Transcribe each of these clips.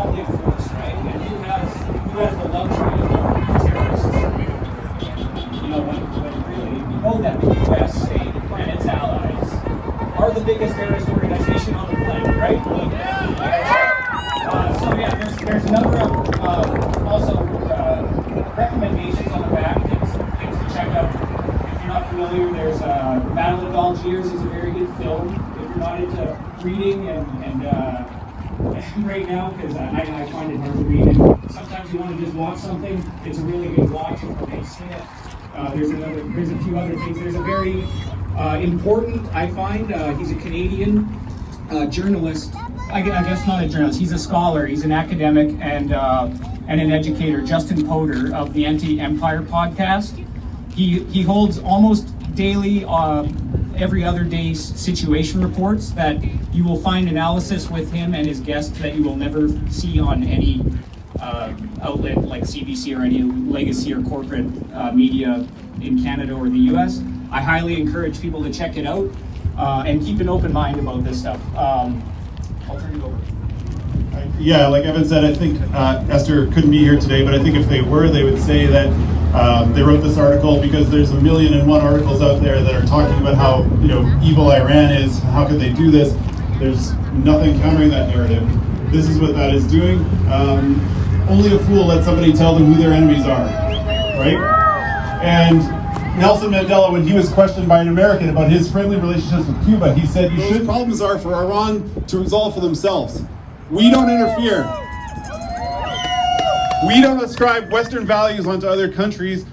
destructive force, right? And who has the luxury of knowing terrorists? You know, when really we know that the U.S., and its allies, are the biggest terrorist organization on the planet, right? So yeah, there's a number of also recommendations on the back, things to check out. If you're not familiar, there's Battle of Algiers is a very good film. If you're not into reading and right now, because I find it hard to read, and sometimes you want to just watch something, it's a really good watch if you've seen it. There's a few other things. There's a very important, I find, he's a Canadian journalist. I guess not a journalist. He's a scholar. He's an academic and an educator. Justin Potter of the Anti-Empire podcast. He holds almost daily, every other day situation reports that you will find analysis with him and his guests that you will never see on any outlet like CBC or any legacy or corporate media in Canada or the US. I highly encourage people to check it out and keep an open mind about this stuff. I'll turn it over. Yeah, like Evan said, I think Esther couldn't be here today, but I think if they were, they would say that they wrote this article because there's 1,000,001 articles out there that are talking about how evil Iran is. How could they do this? There's nothing countering that narrative. This is what that is doing. Only a fool lets somebody tell them who their enemies are, right? And Nelson Mandela, when he was questioned by an American about his friendly relationships with Cuba, he said, "Those problems are for Iran to resolve for themselves. We don't interfere. We don't ascribe Western values onto other countries.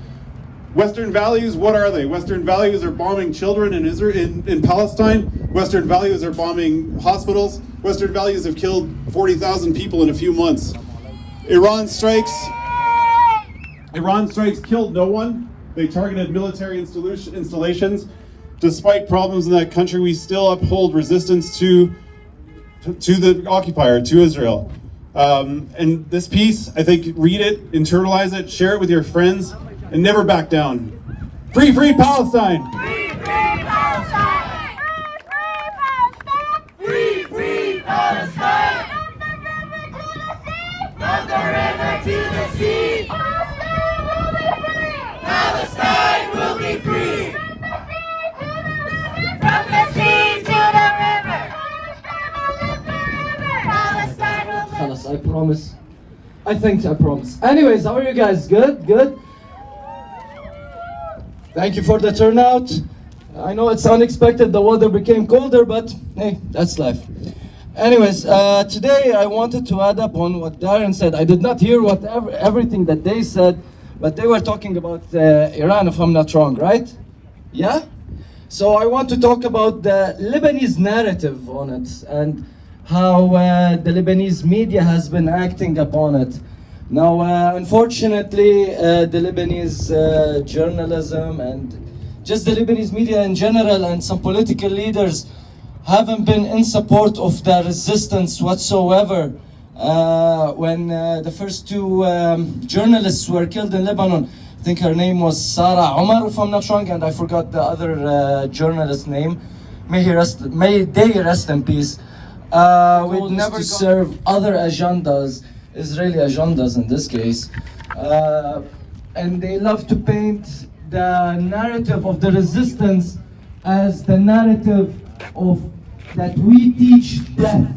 Western values, what are they? Western values are bombing children in Israel, in Palestine. Western values are bombing hospitals. Western values have killed 40,000 people in a few months. Iran strikes killed no one. They targeted military installations. Despite problems in that country, we still uphold resistance to the occupier, to Israel. And this piece, I think, read it, internalize it, share it with your friends, and never back down. Free, free Palestine! Free, free Palestine! Free, free Palestine! From the river to the sea! Palestine will be free! From the sea to the river! Palestine will be Fellas, I promise. I think I promise. Anyways, how are you guys? Good? Good? Thank you for the turnout. I know it's unexpected, the weather became colder, but hey, that's life. Anyways, today I wanted to add up on what Darren said. I did not hear everything that they said, but they were talking about Iran, if I'm not wrong, right? Yeah? So I want to talk about the Lebanese narrative on it and how the Lebanese media has been acting upon it. Now, unfortunately, the Lebanese journalism and just the Lebanese media in general and some political leaders haven't been in support of the resistance whatsoever. When the first two journalists were killed in Lebanon, I think her name was Sarah Omar, if I'm not wrong, and I forgot the other journalist's name. May they rest in peace. We'd never serve other agendas, Israeli agendas in this case. And they love to paint the narrative of the resistance as the narrative of that we teach death.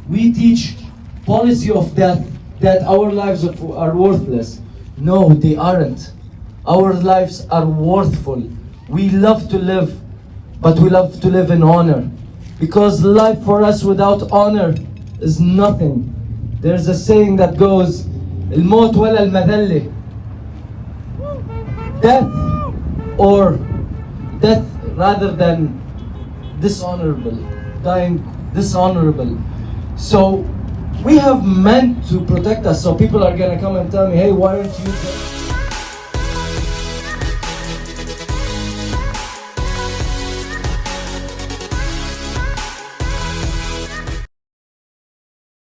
We teach policy of death, that our lives are worthless. No, they aren't. Our lives are worthful. We love to live, but we love to live in honor. Because life for us without honor is nothing. There's a saying that goes, الموت ولا المذلة. Death, or death rather than dishonorable, dying dishonorable. So we have meant to protect us. So people are gonna come and tell me, hey, why aren't you